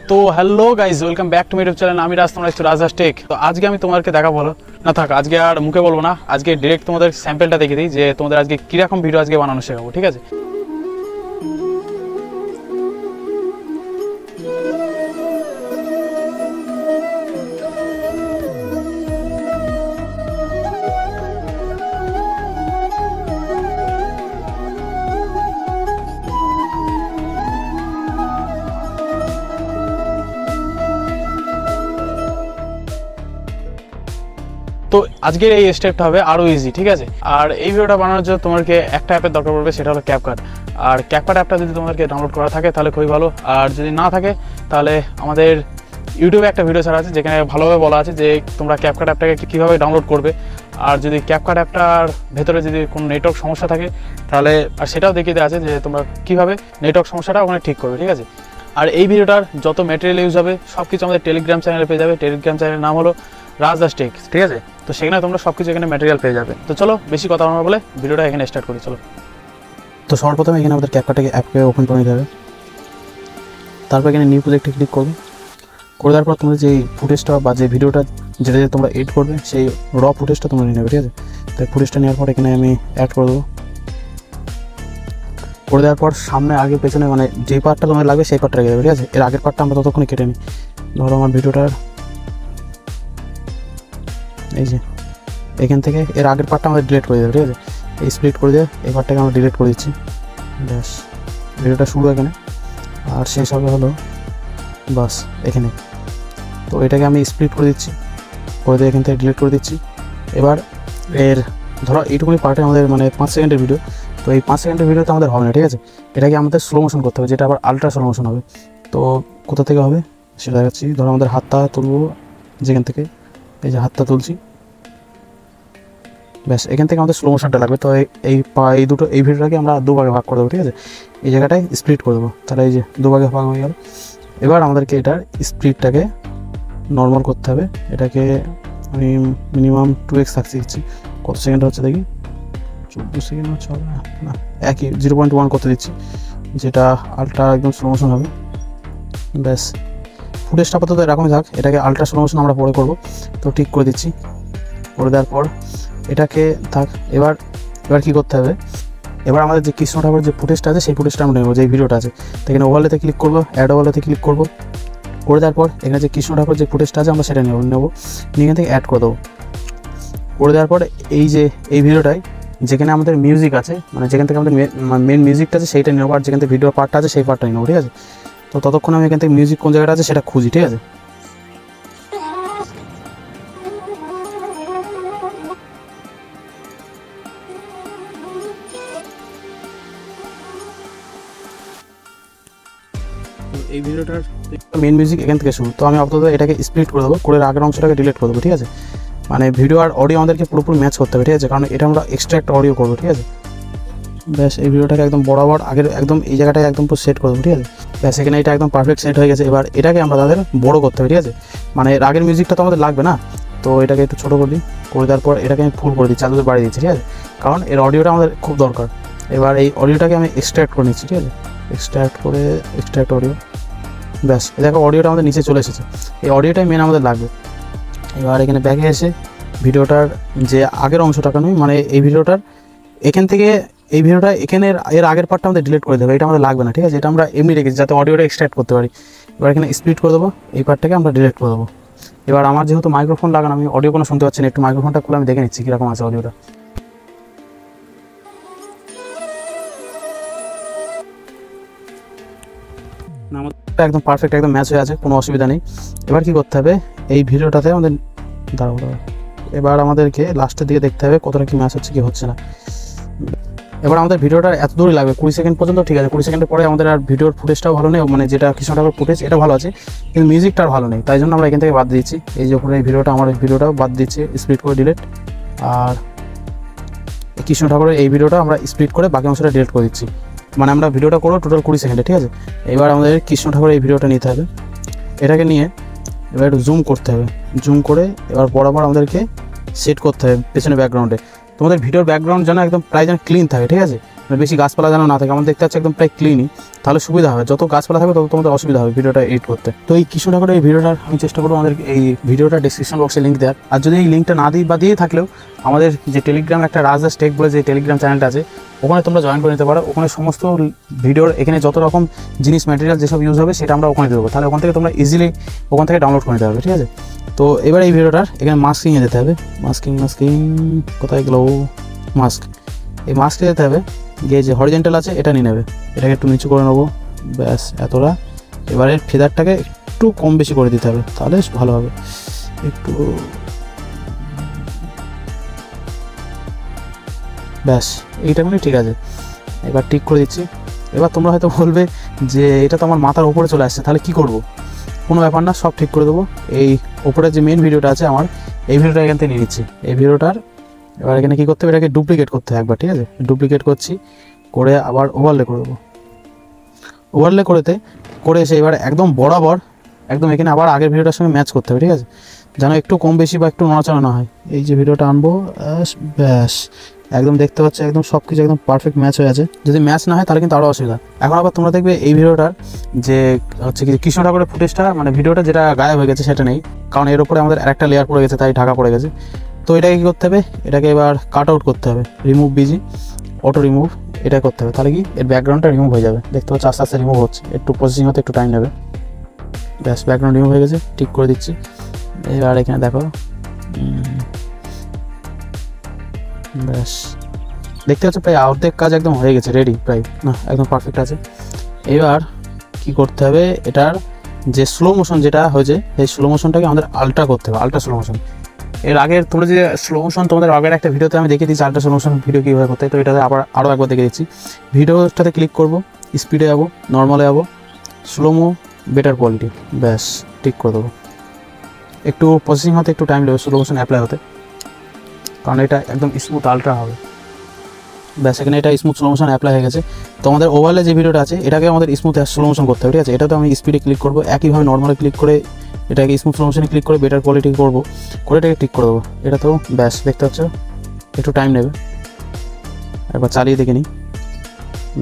তো hello guys, welcome back to my YouTube channel. আমি রাজ, তোমরা একটু রাজাস টেক। তো আজকে আমি তোমাদেরকে দেখাবো না থাক, আজকে আর মুখে বলবো না, আজকে ডিরেক্ট তোমাদের স্যাম্পলটা দেখে দিই যে তোমাদের আজকে কীরকম ভিডিও আজকে বানানো শেখাবো, ঠিক আছে? তো আজকের এই স্টেপটা হবে আরও ইজি, ঠিক আছে? আর এই ভিডিওটা বানানোর জন্য তোমাকে একটা অ্যাপের দরকার পড়বে, সেটা হলো ক্যাপকাট। আর ক্যাপকাট অ্যাপটা যদি তোমাদেরকে ডাউনলোড করা থাকে তাহলে খুবই ভালো, আর যদি না থাকে তাহলে আমাদের ইউটিউবে একটা ভিডিও ছাড়া আছে যেখানে ভালোভাবে বলা আছে যে তোমরা ক্যাপকাট অ্যাপটাকে কীভাবে ডাউনলোড করবে। আর যদি ক্যাপকাট অ্যাপটার ভেতরে যদি কোনো নেটওয়ার্ক সমস্যা থাকে তাহলে আর সেটাও দেখিয়ে দেওয়া আছে যে তোমরা কীভাবে নেটওয়ার্ক সমস্যাটা ওখানে ঠিক করবে, ঠিক আছে? আর এই ভিডিওটার যত ম্যাটেরিয়াল ইউজ হবে সব কিছু আমাদের টেলিগ্রাম চ্যানেলে পেয়ে যাবে। টেলিগ্রাম চ্যানেলের নাম হলো রাজাস টেক, ঠিক আছে? তো সেখানে তোমরা সব কিছু এখানে ম্যাটেরিয়াল পেয়ে যাবে। তো চলো বেশি কথা না বলে ভিডিওটা এখানে স্টার্ট করি, চলো। তো সর্বপ্রথমে এখানে আমাদের ক্যাপকাটটাকে অ্যাপকে ওপেন করে নিতে হবে। তারপর এখানে নিউ প্রজেক্টে ক্লিক করবে। করে দেওয়ার পর তোমরা যে ফুটেজটা বা যে ভিডিওটা যেটা তোমরা এডিট করবে সেই র ফুটেজটা তোমরা নিয়ে নেবে, ঠিক আছে? তাই ফুটেজটা নেওয়ার পর এখানে আমি অ্যাড করে দেবো। করে দেওয়ার পর সামনে আগে পেছনে মানে যে পার্টটা তোমার লাগবে সেই পার্টটা রেখে দেবে, ঠিক আছে? এর আগের পার্টটা আমরা ততক্ষণে কেটে নিই। ধরো আমার ভিডিওটার এই যে এখান থেকে এর আগের পার্টটা আমাদের ডিলিট করে দেবে, ঠিক আছে? এই স্প্লিট করে দিয়ে এই পার্টটাকে আমরা ডিলিট করে দিচ্ছি। ব্যাস, ভিডিওটা শুরু এখানে আর শেষ হবে হলো বাস এখানে। তো এটাকে আমি স্প্লিট করে দিচ্ছি, করে দিয়ে এখান থেকে ডিলিট করে দিচ্ছি। এবার এর ধরো এইটুকুনি পার্টে আমাদের মানে 5 সেকেন্ডের ভিডিও, তো এই 5 সেকেন্ডের ভিডিওতে আমাদের হবে না, ঠিক আছে? এটাকে আমাদের স্লো মোশন করতে হবে, যেটা আবার আলট্রা স্লো মোশন হবে। তো কোথা থেকে হবে সেটা দেখাচ্ছি। ধরো আমাদের হাতটা তুলবো যেখান থেকে, এই যে হাতটা তুলছি, ব্যাস এখান থেকে আমাদের স্লো মোশনটা লাগবে। তো এই দুটো এই ভিডিওটাকে আমরা দুভাগে ভাগ করে দেবো, ঠিক আছে? এই জায়গাটায় স্প্লিট করে দেবো, তাহলে এই যে দুভাগে ভাগ হয়ে গেল। এবার আমাদেরকে এটার স্পিডটাকে নর্মাল করতে হবে। এটাকে আমি মিনিমাম 2x থাকতে দিচ্ছি। কত সেকেন্ড হচ্ছে দেখি, 14 সেকেন্ড হচ্ছে, হবে না, একই 0.1 করতে দিচ্ছি, যেটা আলট্রা একদম স্লো মোশন হবে। ব্যাস, ফুটেজটা আপাতত এরকমই থাক, এটাকে আলট্রা স্লো মোশন আমরা পরে করবো। তো ঠিক করে দিচ্ছি। করে দেওয়ার পর এটাকে থাক। এবার কী করতে হবে, এবার আমাদের যে কৃষ্ণ ঠাকুর যে ফুটেজটা আছে সেই ফুটেজটা আমরা নেবো, যে ভিডিওটা আছে। তো এখানে ওভারলেতে ক্লিক করবো, অ্যাড ওভারলেতে ক্লিক করবো। করে দেওয়ার পর এখানে যে কৃষ্ণ ঠাকুর যে ফুটেজটা আছে আমরা সেটা নেবো, নিয়ে এখান থেকে অ্যাড করে দেবো। করে দেওয়ার পর এই যে এই ভিডিওটায় যেখানে আমাদের মিউজিক আছে, মানে যেখান থেকে আমাদের মেন মিউজিকটা আছে সেইটা নেবো, আর যেখান থেকে ভিডিওর পার্টটা আছে সেই পার্টটাই নেবো, ঠিক আছে? তো ততক্ষণ আমি এখান থেকে মিউজিক কোন জায়গাটা আছে সেটা খুঁজি, ঠিক আছে? এই ভিডিওটার মেন মিউজিক এখান থেকে শুরু। তো আমি আপাতত এটাকে স্প্লিট করে দেবো, করে আগের অংশটাকে ডিলিট করে দেবো, ঠিক আছে? মানে ভিডিও আর অডিও আমাদেরকে পুরোপুরি ম্যাচ করতে হবে, ঠিক আছে? কারণ এটা আমরা এক্সট্রা একটা অডিও করবো, ঠিক আছে? ব্যাস, এই ভিডিওটাকে একদম বরাবর আগের একদম এই জায়গাটায় একদম পুরো সেট করে দেবো, ঠিক আছে? ব্যাস, এখানে এটা একদম পারফেক্ট সেট হয়ে গেছে। এবার এটাকে আমরা তাদের বড়ো করতে হবে, ঠিক আছে? মানে এর আগের মিউজিকটা তো আমাদের লাগবে না, তো এটাকে একটু ছোটো করে দিই। করে দেওয়ার পর এটাকে আমি ফুল করে দিচ্ছি, চালু বাড়িয়ে দিচ্ছি, ঠিক আছে? কারণ এর অডিওটা আমাদের খুব দরকার। এবার এই অডিওটাকে আমি এক্সট্রাক্ট করে নিচ্ছি, ঠিক আছে? Extract audio. ব্যাস, দেখো অডিওটা আমাদের নিচে চলে এসেছে। এই অডিওটাই মেন আমাদের লাগবে। এবার এখানে ব্যাকে এসে ভিডিওটার যে আগের অংশটাকে নয়, মানে এই ভিডিওটার এখান থেকে এই ভিডিওটা এখানে এর আগের পার্টটা আমাদের ডিলিট করে দেবে, এটা আমাদের লাগবে না, ঠিক আছে? এটা আমরা এমনি রেখেছি যাতে অডিওটা এক্সট্রাক্ট করতে পারি। এবার এখানে স্প্লিট করে দেবো, এই পার্টটাকে আমরা ডিলিট করে দেবো। এবার আমার যেহেতু মাইক্রোফোন লাগানো, আমি অডিও কোনো শুনতে পাচ্ছি না, একটু মাইক্রোফোনটা খুলে আমি দেখে নিচ্ছি কীরকম আছে অডিওটা। আমাদের একদম পারফেক্ট একদম ম্যাচ হয়ে আছে, কোনো অসুবিধা নেই। এবার কি করতে হবে, এই ভিডিওটাতে আমাদের দাঁড়াবো, এবার আমাদেরকে লাস্টের দিকে দেখতে হবে কতটা কি ম্যাচ হচ্ছে কি হচ্ছে না। এবার আমাদের ভিডিওটা এত দূরই লাগবে, 20 সেকেন্ড পর্যন্ত, ঠিক আছে? 20 সেকেন্ডের পরে আমাদের আর ভিডিওর ফুটেজটাও ভালো নেই, মানে যেটা কৃষ্ণ ঠাকুর ফুটেজ এটা ভালো আছে কিন্তু মিউজিকটা আর ভালো নেই, তাই জন্য আমরা এখান থেকে বাদ দিচ্ছি। এই যে উপরে এই ভিডিওটা, আমার এই ভিডিওটাও বাদ দিচ্ছি, স্প্লিট করে ডিলিট। আর কৃষ্ণ ঠাকুরের এই ভিডিওটা আমরা স্প্লিট করে বাকি অংশটা ডিলিট করে দিচ্ছি। মানে আমরা ভিডিওটা করবো টোটাল 20 সেকেন্ডে, ঠিক আছে? এবার আমাদের কৃষ্ণ ঠাকুরের এই ভিডিওটা নিতে হবে, এটাকে নিয়ে এবার একটু জুম করতে হবে। জুম করে এবার বরাবর আমাদেরকে সেট করতে হবে পেছনে ব্যাকগ্রাউন্ডে। তোমাদের ভিডিওর ব্যাকগ্রাউন্ড যেন একদম প্রায় যেন ক্লিন থাকে, ঠিক আছে? বেশি গাছপালা যেন না থাকে, আমার দেখতে পাচ্ছি একদম প্রায় ক্লিনই, তাহলে সুবিধা হবে। যত গাছপালা থাকবে তত তোমাদের অসুবিধা হবে ভিডিওটা এডিট করতে। তো এই কৃষ্ণ ঠাকুরের এই ভিডিওটার আমি চেষ্টা করবো আমাদের এই ভিডিওটা ডেসক্রিপশন বক্সে লিঙ্ক দেওয়ার। আর যদি এই লিঙ্কটা না দিই বা দিয়ে থাকলেও আমাদের যে টেলিগ্রাম একটা রাজদাস টেক বলে যে টেলিগ্রাম চ্যানেলটা আছে, ওখানে তোমরা জয়েন করে নিতে পারো। ওখানে সমস্ত ভিডিওর এখানে যত রকম জিনিস ম্যাটেরিয়াল যেসব ইউজ হবে সেটা আমরা ওখানে দেবো, তাহলে ওখান থেকে তোমরা ইজিলি ওখান থেকে ডাউনলোড করে নিতে পারবে, ঠিক আছে। তো এবার এই ভিডিওটার এখানে মাস্কিংয়ে যেতে হবে। মাস্কিং কোথায় গেলো, মাস্ক, এই মাস্কে যেতে হবে, গিয়ে যে হরিজেন্টাল আছে এটা নিয়ে নেবে, এটাকে একটু নিচু করে নেবো, ব্যাস এতটা। এবারে ফেদারটাকে একটু কম বেশি করে দিতে হবে, তাহলে ভালো হবে। একটু ব্যাস এইটা মানে ঠিক আছে। এবার ঠিক করে দিচ্ছি। এবার তোমরা হয়তো বলবে যে এটা তো আমার মাথার উপরে চলে আসছে, তাহলে কি করব? কোনো ব্যাপার না, সব ঠিক করে দেবো। এই ওপরে যে মেন ভিডিওটা আছে আমার, এই ভিডিওটা এখান থেকে নিয়ে নিচ্ছি। এই ভিডিওটার এবার এখানে কী করতে হবে, এটাকে ডুপ্লিকেট করতে হবে একবার, ঠিক আছে। ডুপ্লিকেট করছি, করে আবার ওভারলে করে দেবো। ওভারলে করে এসে এবার একদম বরাবর একদম এখানে আবার আগের ভিডিওটার সঙ্গে ম্যাচ করতে হবে, ঠিক আছে, যেন একটু কম বেশি বা একটু নড়াচড়া না হয়। এই যে ভিডিওটা আনবো, ব্যাস একদম দেখতে পাচ্ছি একদম সব কিছু একদম পারফেক্ট ম্যাচ হয়ে আছে। যদি ম্যাচ না হয় তাহলে কিন্তু আরও অসুবিধা। এখন আবার তোমরা দেখবে এই ভিডিওটার যে হচ্ছে কি কৃষ্ণ ঠাকুরের ফুটেজটা, মানে ভিডিওটা যেটা গায়েব হয়ে গেছে সেটা নেই, কারণ এর উপরে আমাদের আরেকটা লেয়ার পড়ে গেছে, তাই ঢাকা পড়ে গেছে। তো এটাকে কী করতে হবে, এটাকে এবার কাট আউট করতে হবে, রিমুভ বিজি, অটো রিমুভ, এটা করতে হবে। তাহলে কি এর ব্যাকগ্রাউন্ডটা রিমুভ হয়ে যাবে, দেখতে পাচ্ছি আস্তে আস্তে রিমুভ হচ্ছে, একটু প্রসেসিং হতে একটু টাইম নেবে। ব্যাস ব্যাকগ্রাউন্ড রিমুভ হয়ে গেছে, ঠিক করে দিচ্ছি। এবার এখানে দেখো, ব্যাস দেখতে পাচ্ছ প্রায় অর্ধেক কাজ একদম হয়ে গেছে, রেডি প্রায়, না একদম পারফেক্ট আছে। এবার কি করতে হবে, এটার যে স্লো মোশন যেটা হয়েছে সেই স্লো মোশনটাকে আমাদের আলট্রা করতে হবে, আলট্রা স্লো মোশন। এর আগের তোমরা যে স্লো মোশন তোমাদের আগের একটা ভিডিওতে আমি দেখিয়ে দিচ্ছি আলট্রা স্লো মোশন ভিডিও কীভাবে করতে হয়, তো এটাতে আরও একবার দেখে দিচ্ছি। ভিডিওটাতে ক্লিক করবো, স্পিডে যাবো, নর্মালে যাবো, স্লোমো, বেটার কোয়ালিটি, ব্যাস ঠিক করে দেবো। একটু প্রসেসিং হতে একটু টাইম নেবে স্লো মোশন অ্যাপ্লাই হতে, কারণ এটা একদম স্মুথ আলট্রা হবে। ব্যাস এখানে এটা স্মুথ স্লো মোশন অ্যাপ্লাই হয়ে গেছে। তো আমাদের ওভারলে যে ভিডিওটা আছে এটাকে আমাদের স্মুথ স্লো মোশন করতে হবে, ঠিক আছে। এটাতে আমি স্পিডে ক্লিক করবো, একইভাবে নর্মালে ক্লিক করে এটাকে স্মুথ স্লো মোশনে ক্লিক করে বেটার কোয়ালিটি করবো, করে এটাকে ঠিক করে দেবো। এটা তো ব্যাস দেখতে পাচ্ছ একটু টাইম নেবে, একবার চালিয়ে দেখে নিই,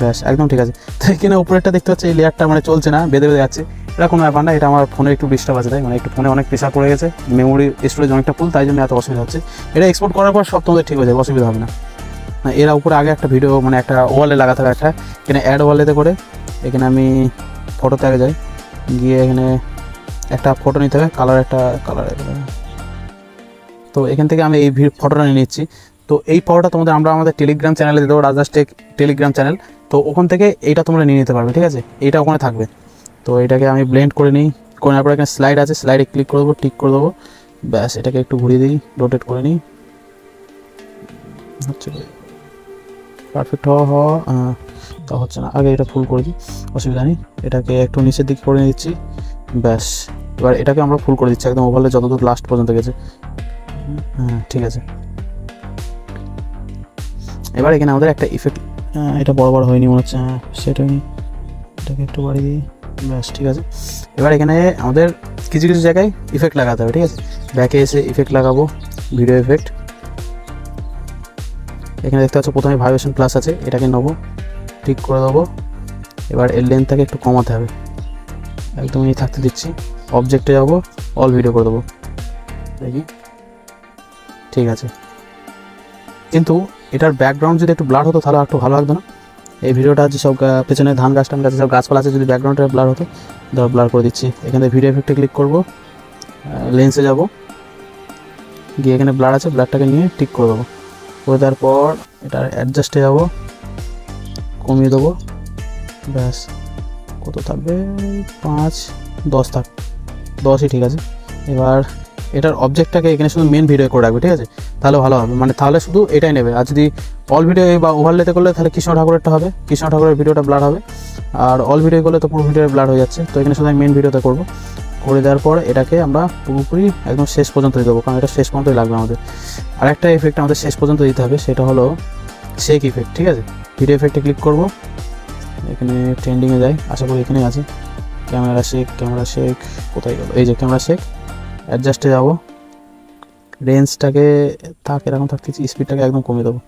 ব্যাস একদম ঠিক আছে। তো এখানে উপরেরটা দেখতে পাচ্ছি এই লেয়ারটা মানে চলছে না, বেঁধে যাচ্ছে, এটা কোনো ব্যাপার না, এটা আমার ফোনে একটু ডিস্টার্ব আছে, তাই মানে একটু ফোনে অনেক প্রেশার পড়ে গেছে, মেমোরি স্টোরেজ অনেকটা ফুল, তাই জন্য এত অসুবিধা হচ্ছে। এটা এক্সপোর্ট করার পর সব তোমাদের ঠিক হয়ে যাবে, অসুবিধা হবে না। এরা উপরে আগে একটা ভিডিও মানে একটা ওয়ালে লাগাতে হবে, একটা এখানে অ্যাড ওয়ালেতে করে এখানে আমি ফটোতে আগে যাই, গিয়ে এখানে একটা ফটো নিতে হবে, একটা কালার। তো এখান থেকে আমি এই ফটোটা নিয়ে নিচ্ছি। তো এই ফটোটা তোমাদের আমরা আমাদের টেলিগ্রাম চ্যানেলে দেবো, রাজদাস টেক টেলিগ্রাম চ্যানেল, তো ওখান থেকে এইটা তোমরা নিয়ে নিতে পারবে, ঠিক আছে, এইটা ওখানে থাকবে। তো এটাকে আমি ব্লেন্ড করে নিই, করে নেওয়ার পর এখানে স্লাইড আছে, স্লাইডে ক্লিক করে দেবো, ঠিক করে দেবো, ব্যাস এটাকে একটু ঘুরিয়ে দিই, রোটেট করে নিই, হচ্ছে পারফেক্ট হওয়া তা হচ্ছে না, আগে এটা ফুল করে দিই, অসুবিধা নেই। এটাকে একটু নিচের দিকে করে দিচ্ছি, ব্যাস এবার এটাকে আমরা ফুল করে দিচ্ছি একদম ওভারলে যতদূর লাস্ট পর্যন্ত গেছে, হ্যাঁ ঠিক আছে। এবার এখানে আমাদের একটা ইফেক্ট, এটা বড় হয়নি মনে হচ্ছে, হ্যাঁ সেটা হয়নি, এটাকে একটু বাড়িয়ে দিই, ব্যাস ঠিক আছে। এবার এখানে আমাদের কিছু কিছু জায়গায় ইফেক্ট লাগাতে হবে, ঠিক আছে। ব্যাকে এসে ইফেক্ট লাগাবো, ভিডিও ইফেক্ট, এখানে দেখতে পাচ্ছ প্রথমে ভাইব্রেশন প্লাস আছে, এটাকে নেবো, ঠিক করে দেবো। এবার এর লেন্থটাকে একটু কমাতে হবে, একদমই থাকতে দিচ্ছি, অবজেক্টে যাবো, অল ভিডিও করে দেবো, দেখি ঠিক আছে। কিন্তু এটার ব্যাকগ্রাউন্ড যদি একটু ব্লার হতো তাহলে একটু ভালো লাগতো না। এই ভিডিওটা যে সব পেছনে ধান গাছ টান গাছে সব গাছপালা আছে, যদি ব্যাকগ্রাউন্ডটা ব্লার হতো, ধরো ব্লার করে দিচ্ছি। এখানে ভিডিও এফেক্টে ক্লিক করবো, লেন্সে যাব, গিয়ে এখানে ব্লার আছে, ব্লারটাকে নিয়ে ঠিক করে দেবো, করে দেওয়ার পর এটার অ্যাডজাস্টে যাব, কমিয়ে দেবো, ব্যাস কত থাকবে, 5 10 থাক, 10ই ঠিক আছে। এবার এটার অবজেক্টটাকে এখানে শুধু মেন ভিডিও করে রাখবে, ঠিক আছে, তাহলে ভালো হবে, মানে তাহলে শুধু এটাই নেবে। আর যদি অল ভিডিও বা ওভারলেতে করলে তাহলে কৃষ্ণ ঠাকুরেরটা হবে, কৃষ্ণ ঠাকুরের ভিডিওটা ব্লার হবে, আর অল ভিডিও করলে তো পুরো ভিডিও ব্লার হয়ে যাচ্ছে। তো এখানে শুধু আমি মেন ভিডিওতে করবো, করে দেওয়ার পর এটাকে আমরা পুরোপুরি একদম শেষ পর্যন্ত দিয়ে দেবো, কারণ এটা শেষ পর্যন্তই লাগবে আমাদের। আর একটা এফেক্ট আমাদের শেষ পর্যন্ত দিতে হবে, সেটা হলো শেক ইফেক্ট, ঠিক আছে। ভিডিও এফেক্টে ক্লিক করবো, এখানে ট্রেন্ডিংয়ে যাই, আশা করি এখানেই আছে, ক্যামেরা শেক কোথায় গেল, এই যে ক্যামেরা শেক, অ্যাডজাস্টে যাবো, রেঞ্জটাকে এরকম থাকতেছি, স্পিডটাকে একদম কমিয়ে দেবো,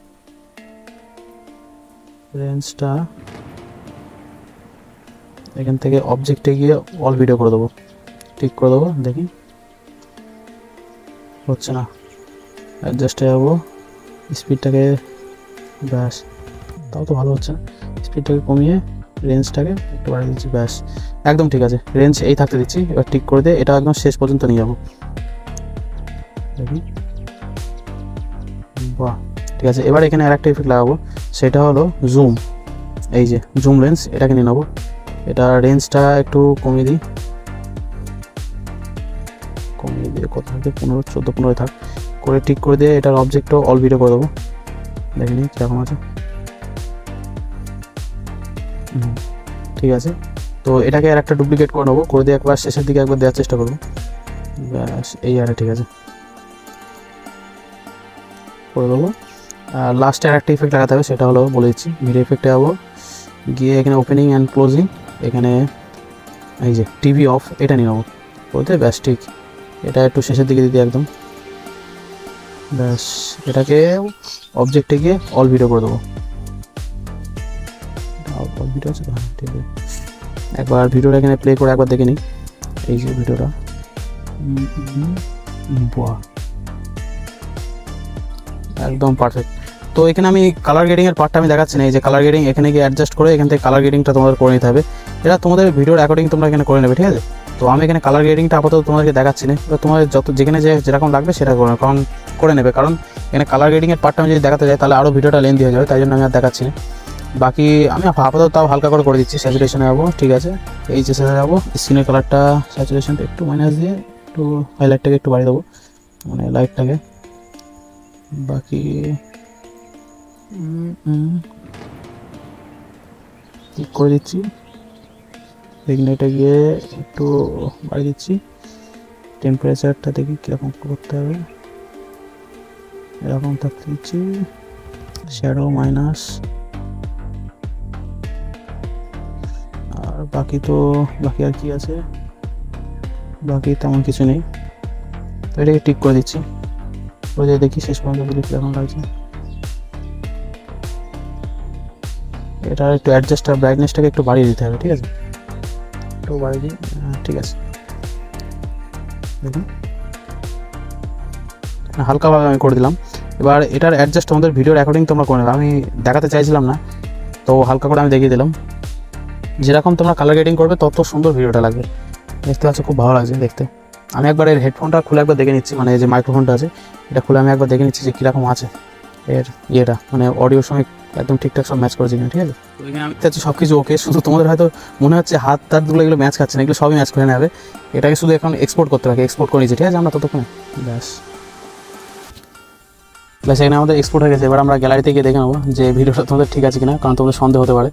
রেঞ্জটা এখান থেকে অবজেক্টে গিয়ে অল ভিডিও করে দেবো, ঠিক করে দেবো, দেখি হচ্ছে না, অ্যাডজাস্টে যাবো, স্পিডটাকে ব্যাস, তাও তো ভালো হচ্ছে না, স্পিডটাকে কমিয়ে রেঞ্জটাকে একটু বাড়িয়ে দিচ্ছি, ব্যাস একদম ঠিক আছে, রেঞ্জ এই থাকতে দিচ্ছি। এবার ঠিক করে দিয়ে এটা একদম শেষ পর্যন্ত নিয়ে যাবো, দেখি বাহ ঠিক আছে। এবার এখানে আরেকটা ইফেক্ট লাগাবো, সেটা হলো জুম, এই যে জুম লেন্স, এটাকে নিয়ে নেবো, এটা রেঞ্জটা একটু কমিয়ে দিই, কমিয়ে দিয়ে কত থাকে 15, 14, 15 থাক করে ঠিক করে দিয়ে এটার অবজেক্টও অল ভিডিও করে দেবো, দেখে নিই কীরকম আছে। ঠিক আছে, তো এটাকে আর একটা ডুপ্লিকেট করে নেবো, করে দিয়ে একবার শেষের দিকে একবার দেওয়ার চেষ্টা করবো, ব্যাস এই আরে ঠিক আছে করে দেবো। আর লাস্টে আর একটা ইফেক্ট লাগাতে হবে, সেটা হলো বলে দিচ্ছি, ভিডিও ইফেক্টে যাবো, গিয়ে এখানে ওপেনিং অ্যান্ড ক্লোজিং, এখানে এই যে টিভি অফ, এটা নিয়ে নেবো বলতে, ব্যাস ঠিক, এটা একটু শেষের দিকে দিতে একদম, ব্যাস এটাকে অবজেক্টে গিয়ে অল ভিডিও করে দেবো, অল ভিডিও আছে তো, ঠিক আছে। একবার ভিডিওটা এখানে প্লে করে একবার দেখে নিই, এই যে ভিডিওটা, বাহ একদম পারফেক্ট। তো এখানে আমি কালার গ্রেডিংয়ের পার্টটা আমি দেখাচ্ছি না, এই যে কালার গ্রেডিং এখানে গিয়ে অ্যাডজাস্ট করে এখান থেকে কালার গ্রেডিংটা তোমাদের করে নিতে হবে, এটা তোমাদের ভিডিওর অ্যাকর্ডিং তোমরা এখানে করে নেবে, ঠিক আছে। তো আমি এখানে কালার গ্রেডিংটা আপাতত তোমাদেরকে দেখাচ্ছি না, এবার তোমাদের যত যেখানে যেরকম লাগবে সেটা করে নেবে, কারণ এখানে কালার গ্রেডিংয়ের পার্টটা আমি যদি দেখাতে যাই তাহলে আরও ভিডিওটা লেন্থি হয়ে যাবে, তাই জন্য আমি আর দেখাচ্ছি না। বাকি আমি আপাতত তাও হালকা করে দিচ্ছি, স্যাচুরেশনে যাবো, ঠিক আছে, এই যে সেটা যাবো, স্ক্রিনের কালারটা স্যাচুরেশনটা একটু মাইনাস দিয়ে একটু হাইলাইটটাকে একটু বাড়িয়ে দেবো, মানে লাইটটাকে, বাকি ঠিক করে দিচ্ছি, রিগনেটে গিয়ে একটু বাড়িয়ে দিচ্ছি, টেম্পারেচারটা দেখি কীরকম করতে হবে, এরকম থাকতে দিচ্ছি, শ্যাডো মাইনাস, আর বাকি আর কি আছে, বাকি তেমন কিছু নেই, তো এটাকে ঠিক করে দিচ্ছি, করে দিয়ে দেখি শেষ পর্যন্ত দেখি কীরকম লাগছে। এটা একটু অ্যাডজাস্ট আর ব্রাইটনেসটাকে একটু বাড়িয়ে দিতে হবে, ঠিক আছে, একটু বাড়িয়ে দিই, ঠিক আছে, দেখুন হালকাভাবে আমি করে দিলাম। এবার এটার অ্যাডজাস্ট আমাদের ভিডিওর অ্যাকর্ডিং তোমরা করে নেবে, আমি দেখাতে চাইছিলাম না, তো হালকা করে আমি দেখিয়ে দিলাম, যেরকম তোমরা কালার গ্রেডিং করবে তত সুন্দর ভিডিওটা লাগবে, দেখতে পাচ্ছ খুব ভালো লাগছে দেখতে। আমি একবার এর হেডফোনটা খুলে একবার দেখে নিচ্ছি, মানে যে মাইক্রোফোনটা আছে এটা খুলে আমি একবার দেখে নিচ্ছি যে কীরকম আছে এর ইয়েটা, মানে অডিওর সঙ্গে একদম ঠিকঠাক সব ম্যাচ করেছি কিনা, ঠিক আছে। তো এখানে আমি দেখতে সব কিছু ওকে, শুধু তোমাদের হয়তো মনে হচ্ছে হাত টাতগুলো এগুলো ম্যাচ খাচ্ছে না, এগুলো সবই ম্যাচ করে নেবে, এটাকে শুধু এখন এক্সপোর্ট করতে হবে, এক্সপোর্ট করে নিচ্ছি, ঠিক আছে আমরা ততক্ষণে, ব্যাস এখানে আমাদের এক্সপোর্ট হয়ে গেছে। এবার আমরা গ্যালারিতে গিয়ে দেখে নেবো যে ভিডিওটা তোমাদের ঠিক আছে কিনা, কারণ তোমাদের সন্দেহ হতে পারে,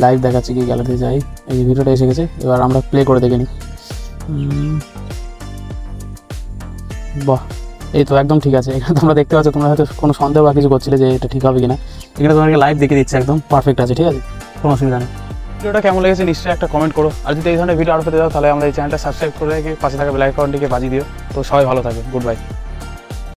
লাইভ দেখাচ্ছি কি গ্যালারিতে যাই, এই ভিডিওটা এসে গেছে, এবার আমরা প্লে করে দেখে নিই, বাহ এই তো একদম ঠিক আছে। এখানে তোমরা দেখতে পাচ্ছ, তোমরা হয়তো কোনো সন্দেহ বা কিছু করছিলে যে এটা ঠিক হবে কিনা, এখানে তোমাদেরকে লাইভ দেখে দিচ্ছে, একদম পারফেক্ট আছে, ঠিক আছে, কোনো অসুবিধা নেই। ভিডিওটা কেমন লেগেছে নিশ্চয়ই একটা কমেন্ট করো, আর যদি এই ধরনের ভিডিও আরও পেতে যাও তাহলে আমাদের এই চ্যানেলটা সাবস্ক্রাইব করে রেখে পাশে থাকা বেল আইকনটিকে বাজিয়ে দিও। তো সবাই ভালো থাকবে, গুড বাই।